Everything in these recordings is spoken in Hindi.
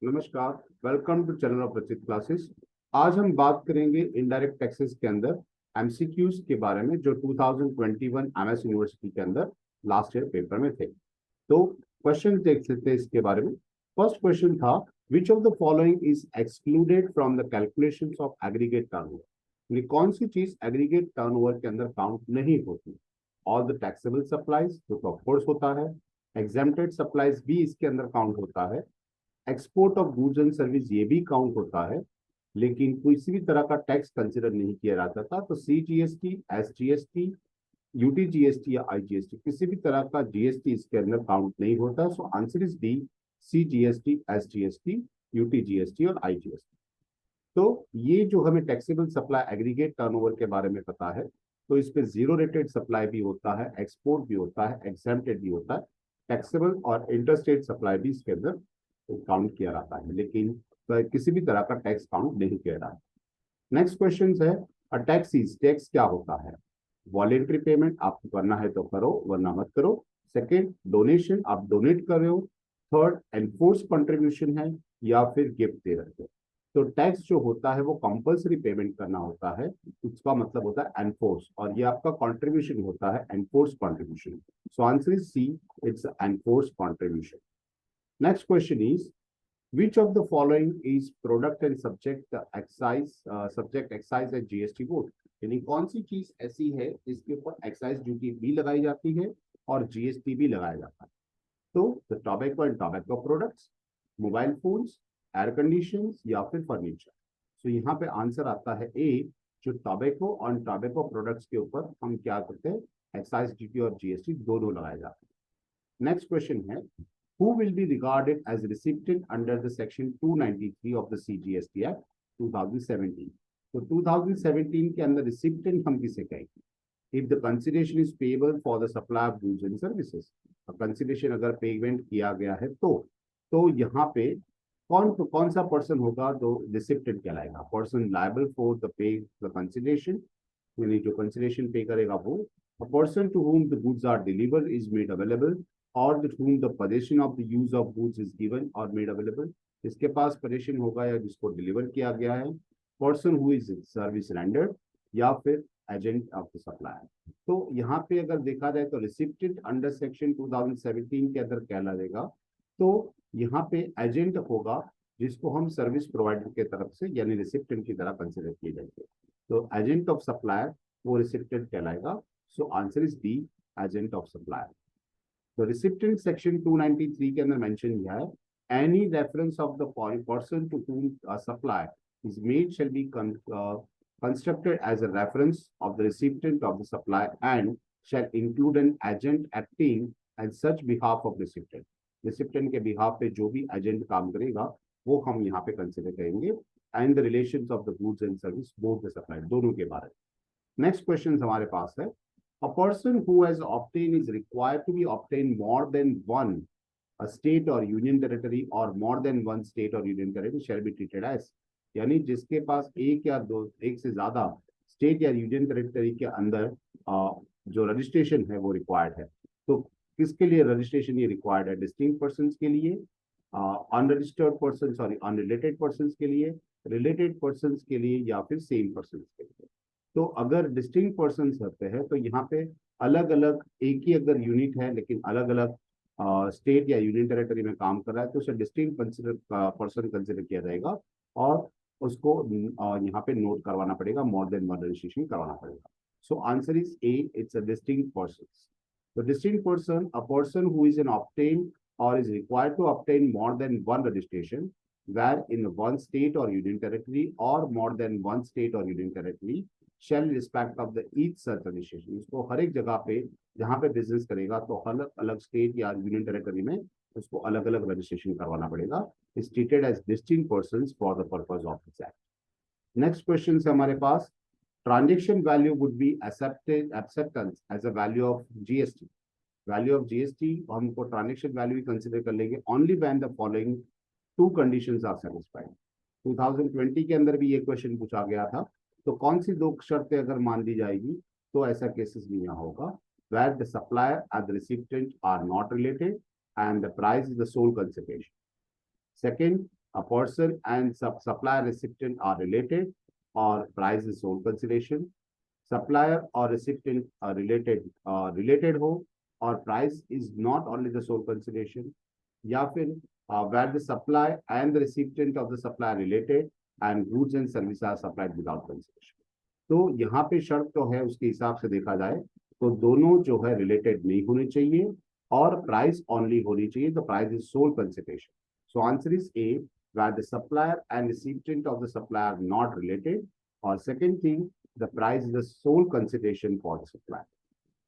नमस्कार। वेलकम टू चैनल ऑफ बचत क्लासेस। आज हम बात करेंगे इनडायरेक्ट टैक्सेस के अंदर एमसीक्यूज के बारे में जो 2021 एमएस यूनिवर्सिटी के अंदर लास्ट ईयर पेपर में थे। तो क्वेश्चन देख लेते हैं इसके बारे में। फर्स्ट क्वेश्चन था, which of the following is excluded from the calculations of aggregate turnover. कौन सी चीज एग्रीगेट टर्नओवर के अंदर काउंट नहीं होती? ऑल द टैक्सेबल सप्लाईज, जो ऑफ कोर्स होता है। एग्जेम्प्टेड सप्लाईज भी इसके अंदर काउंट होता है। Export of goods and service ये भी काउंट होता है, लेकिन किसी भी तरह का टैक्स कंसिडर नहीं किया जाता था। तो सीजीएसटी, एसजीएसटी, यूटीजीएसटी या आईजीएसटी, किसी भी तरह का जीएसटी इसके अंदर काउंट नहीं होता। सो answer is D, CGST, SGST, UTGST और आईजीएसटी। तो ये जो हमें टैक्सेबल सप्लाई एग्रीगेट टर्नओवर के बारे में पता है, तो इस पे जीरो रेटेड सप्लाई भी होता है, एक्सपोर्ट भी होता है, एग्जेम्प्टेड भी होता है, टैक्सेबल और इंटरस्टेट सप्लाई भी इसके अंदर काउंट किया जाता है, लेकिन किसी भी तरह का टैक्स काउंट नहीं किया जाता। नेक्स्ट क्वेश्चन है, टैक्स क्या होता है? वॉलेंट्री पेमेंट, आपको करना है तो करो वरना मत करो। सेकेंड, डोनेशन, आप डोनेट कर रहे हो। थर्ड, एनफोर्स कंट्रीब्यूशन है या फिर गिफ्ट दे रहे हो। तो टैक्स जो होता है वो कंपलसरी पेमेंट करना होता है, उसका मतलब होता है एनफोर्स, और ये आपका कंट्रीब्यूशन होता है enforce contribution. So answer is C, it's enforce contribution. Next question is, which of the following is product and subject excise and GST board? यानी कौन सी चीज ऐसी है जिसके ऊपर एक्साइज ड्यूटी भी लगाई जाती है और जीएसटी भी लगाया जाता है? तो the tobacco and tobacco products, mobile phones, air conditions या फिर फर्नीचर। तो यहाँ पे आंसर आता है ए, जो टोबैको और टोबैको प्रोडक्ट्स के ऊपर हम क्या करते हैं, एक्साइज ड्यूटी और जीएसटी दोनों लगाए जाते हैं। नेक्स्ट क्वेश्चन है, who will be regarded as a recipient under the section 293 of the CGST Act 2017? तो 2017 के अंदर recipient हम किसे कहेंगे? If the consideration is payable for the supply of goods and services, consideration अगर पेमेंट किया गया है तो यहाँ पे कौन सा पर्सन होगा जो रिसिप्टेंट कहलाएगा? Person liable for the pay the consideration, यानी जो कंसिडरेशन पे करेगा वो। A person to whom the goods are delivered is made available, or to whom the possession of the use of goods is given or made available, जिसके पास पोजेशन होगा या जिसको डिलीवर किया गया है। Person who is service rendered, या फिर एजेंट ऑफ द सप्लायर। तो यहाँ पे अगर देखा जाए तो रिसिप्टेंट अंडर सेक्शन 2017 के अंदर कहलाएगा। तो यहाँ पे एजेंट होगा जिसको हम सर्विस प्रोवाइडर के तरफ से यानी रिसिप्टेंट की तरह कंसिडर किए जाएंगे। तो एजेंट ऑफ सप्लायर वो रिसिप्टेंट कहलाएगा। So answer is D, agent of supplier. तो रिसिप्टेंट सेक्शन 293 के अंदर मेंशन किया है, any reference of the person to whom supply is made shall be constructed as a reference of the recipient of the supply and shall include an agent acting as such behalf of recipient. recipient के behalf पे जो भी एजेंट काम करेगा वो हम यहाँ पे कंसिडर करेंगे, and the relations of the goods and service both the supply, दोनों के बारे में। नेक्स्ट क्वेश्चन हमारे पास है, a person who has obtained is required to be obtained more than one a state or union territory or more than one state or union territory shall be treated as, यानी जिसके पास एक या दो, एक से ज्यादा स्टेट या यूनियन टेरिटरी के अंदर जो रजिस्ट्रेशन है वो रिक्वायर्ड है। तो किसके लिए रजिस्ट्रेशन ये रिक्वायर्ड है? डिस्टिंक्ट पर्सन के लिए, unregistered person sorry unrelated person के लिए, रिलेटेड पर्सन के लिए या फिर सेम पर्सन के लिए। तो अगर डिस्टिंक्ट पर्सन होते हैं तो यहाँ पे अलग अलग एक ही अगर यूनिट है लेकिन अलग अलग स्टेट या यूनियन टेरिटरी में काम कर रहा है तो उसे डिस्टिंक्ट पर्सन कंसिडर किया जाएगा और उसको यहाँ पे नोट करवाना पड़ेगा, मोर देन वन रजिस्ट्रेशन करवाना पड़ेगा। So answer is A, it's a distinct person. तो distinct person, a person who is an obtain or is required to obtain more than one registration where in one state or union territory or more than one state or union territory shall respect of the each such registration। उसको हर एक जगह पे जहाँ पे बिजनेस करेगा तो अलग अलग स्टेट या यूनियन टेरिटरी में उसको अलग अलग रजिस्ट्रेशन करवाना पड़ेगा, is treated as distinct persons for the purpose of this act. Next question है हमारे पास, transaction value would be acceptance as a value of GST. Value of GST हमको ट्रांजेक्शन वैल्यू ही कंसिडर कर लेंगे only when the following two conditions are satisfied. 2020 के अंदर भी ये क्वेश्चन पूछा गया था, तो कौन सी दो शर्तें अगर मान दी जाएगी तो ऐसा केसेस भी यहाँ होगा, where the supplier and the recipient are not related and the price is the sole consideration. Second, a person and supplier recipient are related or price is sole consideration, supplier or recipient are related हो और price is not only the sole consideration, या फिर where the supply and the recipient of the supply are related and goods and services are supplied without consideration. तो यहाँ पे शर्त तो है उसके हिसाब से देखा जाए तो दोनों जो है रिलेटेड नहीं होने चाहिए और प्राइस ओनली होनी चाहिए, तो price is sole consideration. So answer is A, where the supplier and recipient of the supplier are not related, or second thing, the price is the sole consideration for the supplier.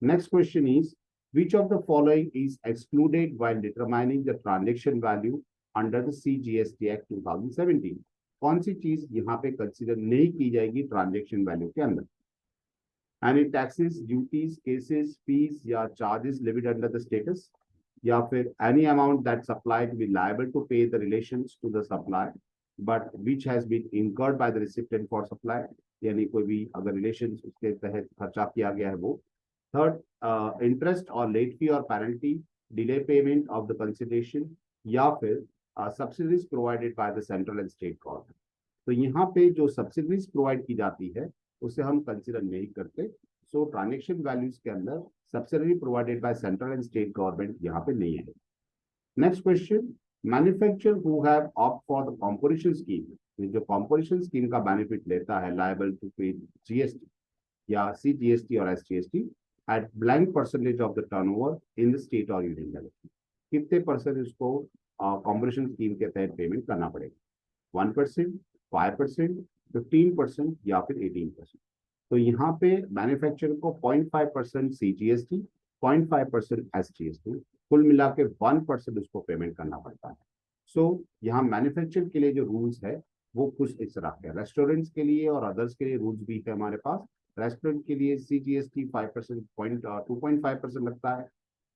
Next question is, which of the following is excluded while determining the transaction value under the CGST Act 2017? कौन सी चीज यहाँ पे कंसिडर नहीं की जाएगी ट्रांजेक्शन वैल्यू के अंदर? Any taxes, duties, cesses, fees या charges levied under the statutes, या फिर any amount that supply to be liable to pay the relations to the supply but which has been incurred by the recipient for supply, यानी कोई भी अगर रिलेशंस उसके तहत खर्चा किया गया है वो. थर्ड, इंटरेस्ट और लेट फी और penalty, delay payment of the consideration, या फिर subsidies provided by the central and state government. तो यहाँ पे जो सब्सिडीज प्रोवाइड की जाती है उसे हम कंसिडर नहीं करते. सो ट्रांजेक्शन वैल्यूज के अंदर subsidy provided by central and state government यहाँ पे नहीं है. Next question, manufacturer who have opt for the composition scheme, जो कॉम्पोजिशन स्कीम का बेनिफिट लेता है लायबल टू पे जीएसटी या सीजीएसटी और SGST at blank percentage of the turnover in the state और यूनियन टेरिटरी. कितने परसेंट उसको कॉम्पोजिशन स्कीम के तहत पेमेंट करना पड़ेगा? 1%, 5%, 15% या फिर 18%. तो यहाँ पे मैन्युफैक्चरर को 0.5% सीजीएसटी, 0.5% एसजीएसटी, कुल मिला के 1% उसको पेमेंट करना पड़ता है. सो यहाँ मैन्युफैक्चरर के लिए जो रूल्स है वो कुछ इस तरह के. रेस्टोरेंट्स के लिए और अदर्स के लिए रूल्स भी है हमारे पास. रेस्टोरेंट के लिए सीजीएसटी 5%, 2.5% लगता है.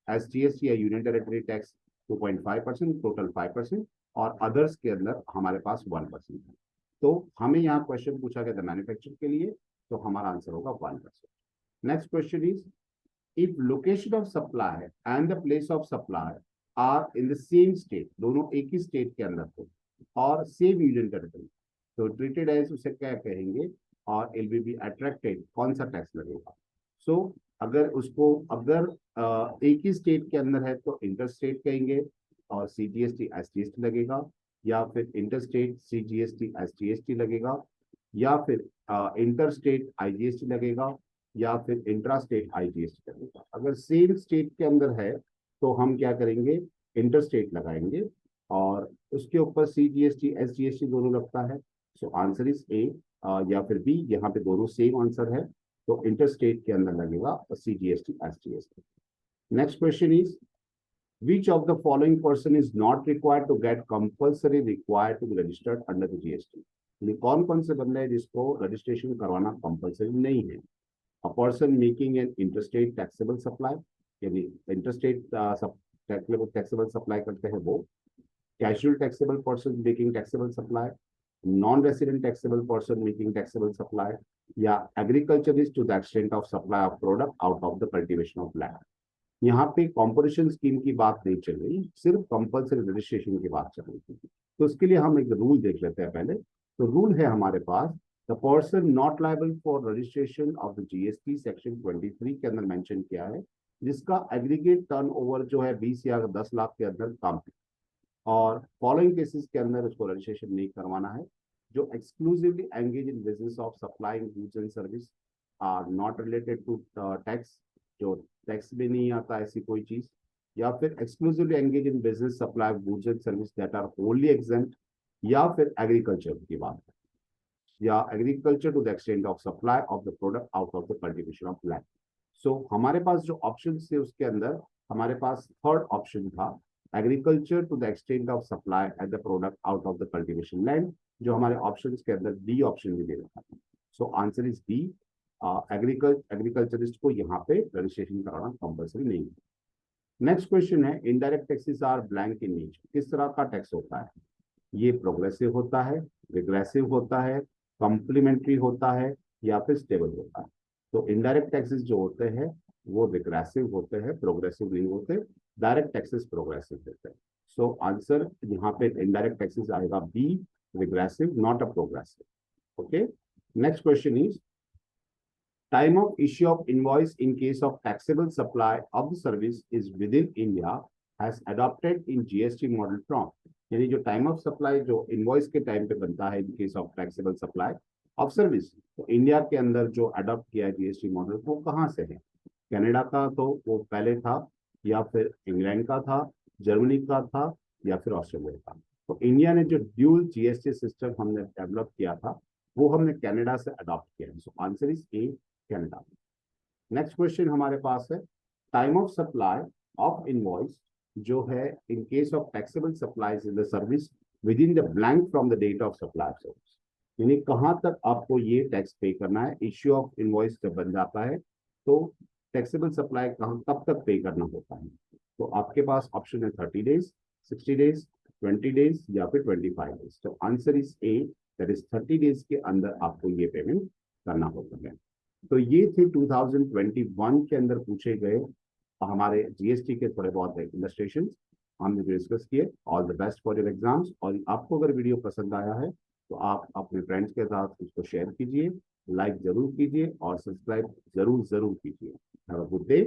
एसजीएसटी या यूनियन टेरिटरी टैक्स 2.5%, टोटल 5%, और अदर्स के अंदर हमारे पास 1% है. तो हमें यहाँ क्वेश्चन पूछा गया था मैन्युफैक्चर के लिए, तो हमारा आंसर होगा 1%. Next question is, if location of supply and the place of supply are in the same state, दोनों एक ही स्टेट के अंदर हो और सेम यूनियन टेरिटरी, तो ट्रीटेड एज उसे क्या कहेंगे और इट विल बी अट्रैक्टेड, कौन सा टैक्स लगेगा? सो अगर एक ही स्टेट के अंदर है तो इंटर स्टेट कहेंगे और सीजीएसटी एसजीएसटी लगेगा, या फिर इंटर स्टेट सीजीएसटी एसजीएसटी लगेगा, या फिर इंटर स्टेट आईजीएसटी लगेगा, या फिर इंट्रा स्टेट आईजीएसटी लगेगा. अगर सेम स्टेट के अंदर है तो हम क्या करेंगे, इंटर स्टेट लगाएंगे और उसके ऊपर सीजीएसटी एसजीएसटी दोनों लगता है. सो आंसर इज ए या फिर बी, यहाँ पे दोनों सेम आंसर है, तो इंटर स्टेट के अंदर लगेगा CGST SGST. Next question is, which of the following person is not required to get compulsory required to be registered under the GST? ये कौन कौन से बंदे हैं जिसको रजिस्ट्रेशन करवाना कंपलसरी नहीं है? A person making an interstate taxable supply, यानी interstate taxable supply करते हैं वो. Casual taxable person making taxable supply, non-resident taxable person making taxable supply, या agriculturist to the extent of supply of product out of the cultivation of land. यहाँ पे कॉम्पोजिशन स्कीम की बात नहीं चल रही, सिर्फ कंपल्सरी रजिस्ट्रेशन की बात चल रही थी. तो इसके लिए हम एक रूल देख लेते हैं पहले. तो रूल है हमारे पास, the person not liable for registration of the GST section 23 के अंदर मेंशन किया है, जिसका एग्रीगेट टर्नओवर जो है 20 या 10 लाख के अंदर कम है, और फॉलोइंग केसेस के अंदर उसको रजिस्ट्रेशन नहीं करवाना है. जो exclusively engage in business of supplying goods and service are not related to tax, जो टैक्स में नहीं आता ऐसी कोई चीज, या फिर exclusively engage in business supply goods and service that are wholly exempt, या फिर एग्रीकल्चर की बात है, या agriculture to the extent of supply of the product out of the cultivation of land. So हमारे पास जो ऑप्शन थे उसके अंदर हमारे पास थर्ड ऑप्शन था, agriculture to the extent of supply at the product out of the cultivation land, जो हमारे ऑप्शन के अंदर डी ऑप्शन भी दे रखा था. So answer is D, agriculturist को यहाँ पे रजिस्ट्रेशन कराना कंपल्सरी नहीं है. नेक्स्ट क्वेश्चन है, indirect taxes are blank in nature. किस तरह का टैक्स होता है? ये प्रोग्रेसिव होता है, रिग्रेसिव होता है, कॉम्प्लीमेंट्री होता है, या फिर स्टेबल होता है. तो इनडायरेक्ट टैक्सेस जो होते हैं वो रिग्रेसिव होते हैं, प्रोग्रेसिव नहीं होते. डायरेक्ट टैक्सेस प्रोग्रेसिव होते हैं. सो आंसर यहाँ पे इनडायरेक्ट टैक्सेस आएगा B, regressive, not a progressive. Okay, next question is time of issue of invoice in case of taxable supply of the service is within India has adopted in GST model from, यानी जो टाइम ऑफ सप्लाई जो इनवॉइस के टाइम पे बनता है in case of taxable supply of service, तो इंडिया के अंदर जो अडॉप्ट किया है जीएसटी मॉडल वो कहाँ से है? कनाडा का तो वो पहले था, या फिर इंग्लैंड का था, जर्मनी का था, या फिर ऑस्ट्रेलिया का। तो इंडिया ने जो ड्यूल जीएसटी सिस्टम हमने डेवलप किया था वो हमने कनाडा से अडॉप्ट किया है। So answer is A, Canada. Next question हमारे पास है time of supply of invoice जो है in case of taxable supplies in the service within the blank from the date of supply service, यानी कहां तक आपको ये टैक्स पे करना है। इश्यू ऑफ इनवॉइस जब बन जाता है तो टैक्सेबल सप्लाई कब तक पे करना होता है? तो आपके पास ऑप्शन है 30 डेज, 60 डेज, 20 डेज या फिर 25 डेज। तो answer is A, that is 30 days के अंदर आपको ये पेमेंट करना होता है। तो ये थे 2021 के अंदर पूछे गए हमारे जीएसटी के थोड़े बहुत इलस्ट्रेशन हमने जो डिस्कस किए। All the best for your exams. और आपको अगर वीडियो पसंद आया है तो आप अपने फ्रेंड्स के साथ उसको शेयर कीजिए, लाइक जरूर कीजिए और सब्सक्राइब जरूर कीजिए। Have a good day.